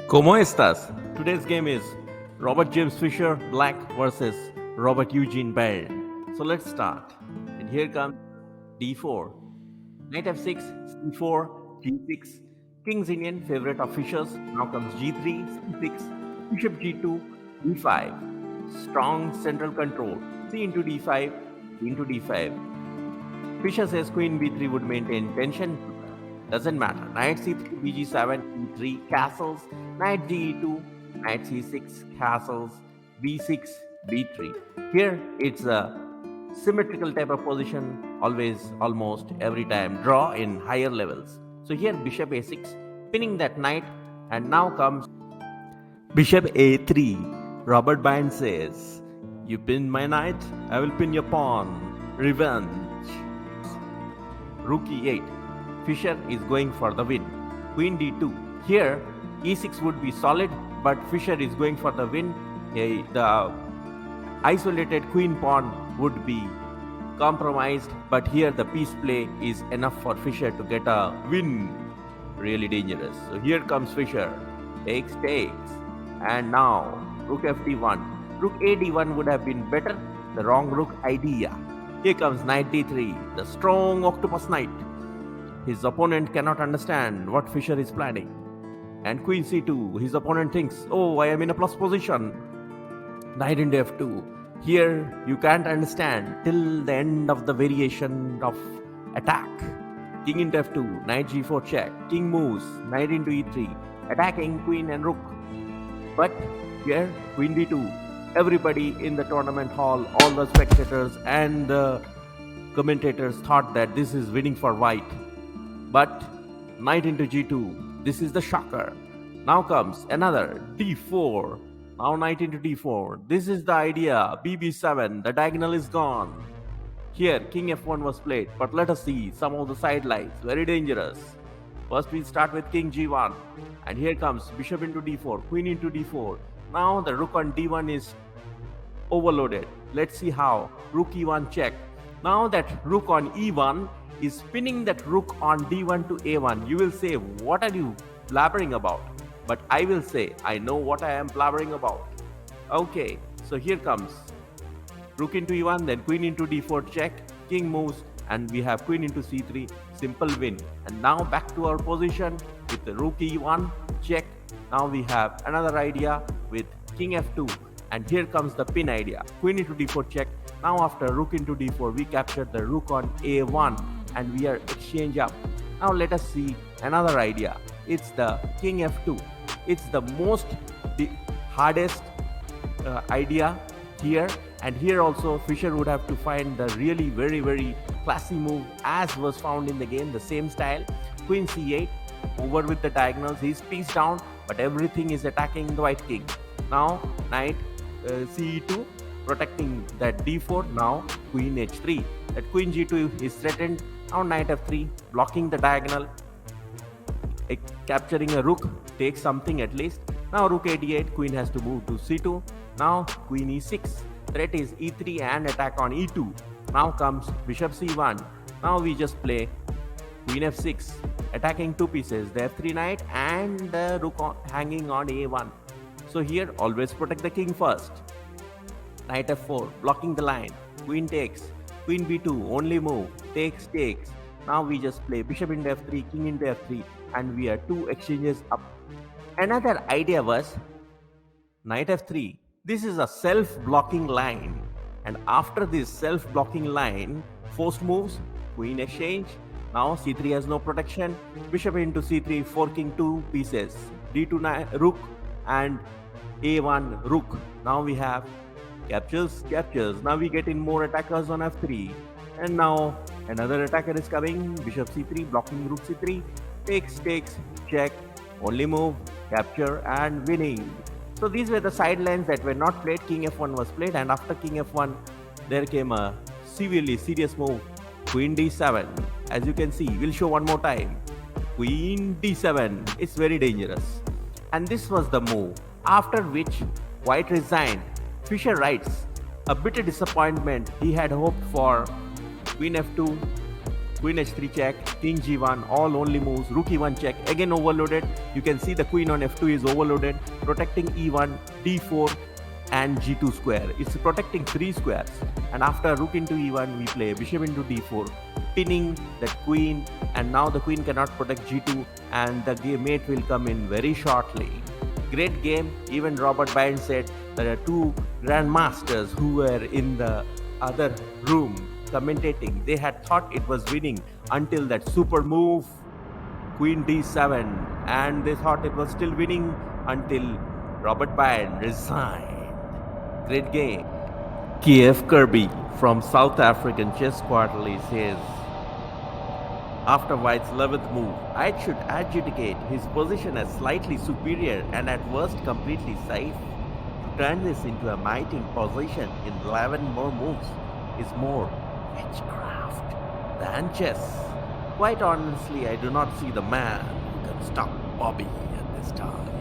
¿Cómo estás? Today's game is Robert James Fischer Black versus Robert Eugene Byrne. So let's start. And here comes d4. Knight f6, c4, g6. King's Indian, favorite of Fischer's. Now comes g3, c6, bishop g2, d5. Strong central control. c into d5, into d5. Fischer says queen b3 would maintain tension. Doesn't matter. Knight c3, bg7, e3, castles. Knight ge2, knight c6, castles. b6, b3. Here it's a symmetrical type of position, always, almost every time. Draw in higher levels. So here bishop a6, pinning that knight, and now comes bishop a3. Robert Byrne says, "You pin my knight, I will pin your pawn. Revenge." Rook e8. Fischer is going for the win. Queen d2. Here, e6 would be solid, but Fischer is going for the win. The isolated queen pawn would be compromised, but here the piece play is enough for Fischer to get a win. Really dangerous. So here comes Fischer. Takes. And now, rook fd1. Rook ad1 would have been better. The wrong rook idea. Here comes knight d3, the strong octopus knight. His opponent cannot understand what Fischer is planning. And queen c2, his opponent thinks, oh, I am in a plus position. Knight into f2. Here, you can't understand till the end of the variation of attack. King into f2, knight g4 check. King moves, knight into e3, attacking queen and rook. But here, queen d2. Everybody in the tournament hall, all the spectators and the commentators thought that this is winning for white. But knight into g2, this is the shocker. Now comes another d4. Now knight into d4. This is the idea. bb7, the diagonal is gone. Here king f1 was played, but let us see some of the sidelines. Very dangerous. First we start with king g1. And here comes bishop into d4, queen into d4. Now the rook on d1 is overloaded. Let's see how. Rook e1 check. Now that rook on e1 is spinning that rook on d1 to a1. You will say, what are you blabbering about? But I will say, I know what I am blabbering about. Okay, so here comes rook into e1, then queen into d4 check, king moves, and we have queen into c3, simple win. And now back to our position with the rook e1 check. Now we have another idea with king f2, and here comes the pin idea. Queen into d4 check. Now after rook into d4, we captured the rook on a1, and we are exchange up. Now let us see another idea. It's the king f2. It's the hardest idea here, and here also Fischer would have to find the really very classy move as was found in the game, the same style. Queen c8, over with the diagonals. He's pieced down, but everything is attacking the white king. Now knight ce2, protecting that d4. Now queen h3. That queen g2 is threatened. Now knight f3, blocking the diagonal, capturing a rook, takes something at least. Now rook a8, queen has to move to c2. Now queen e6, threat is e3 and attack on e2. Now comes bishop c1. Now we just play queen f6, attacking two pieces, the f3 knight and the rook hanging on a1. So here always protect the king first. Knight f4, blocking the line. Queen takes. Queen b2, only move. Takes. Now we just play bishop into f3, king into f3, and we are two exchanges up. Another idea was knight f3. This is a self-blocking line. And after this self-blocking line, forced moves, queen exchange. Now c3 has no protection. Bishop into c3, forking two pieces. d2 rook and a1 rook. Now we have captures. Now we get in more attackers on f3. And now another attacker is coming. Bishop c3, blocking rook c3. Takes, check, only move, capture, and winning. So these were the sidelines that were not played. King f1 was played, and after king f1, there came a severely serious move. Queen d7. As you can see, we'll show one more time. Queen d7. It's very dangerous. And this was the move. After which, white resigned. Fischer writes, a bitter disappointment. He had hoped for queen f2, Queen h3 check, king g1, all only moves, rook e1 check, again overloaded. You can see the queen on f2 is overloaded, protecting e1, d4 and g2 square. It's protecting 3 squares. And after rook into e1, we play bishop into d4, pinning that queen, and now the queen cannot protect g2 and the mate will come in very shortly. Great game. Even Robert Byrne said there are two grandmasters who were in the other room commentating. They had thought it was winning until that super move, queen d7, and they thought it was still winning until Robert Byrne resigned. Great game. Kiev Kirby from South African Chess Quarterly says, after White's 11th move, White should adjudicate his position as slightly superior and at worst completely safe. To turn this into a mating position in 11 more moves is more witchcraft than chess. Quite honestly, I do not see the man who can stop Bobby at this time.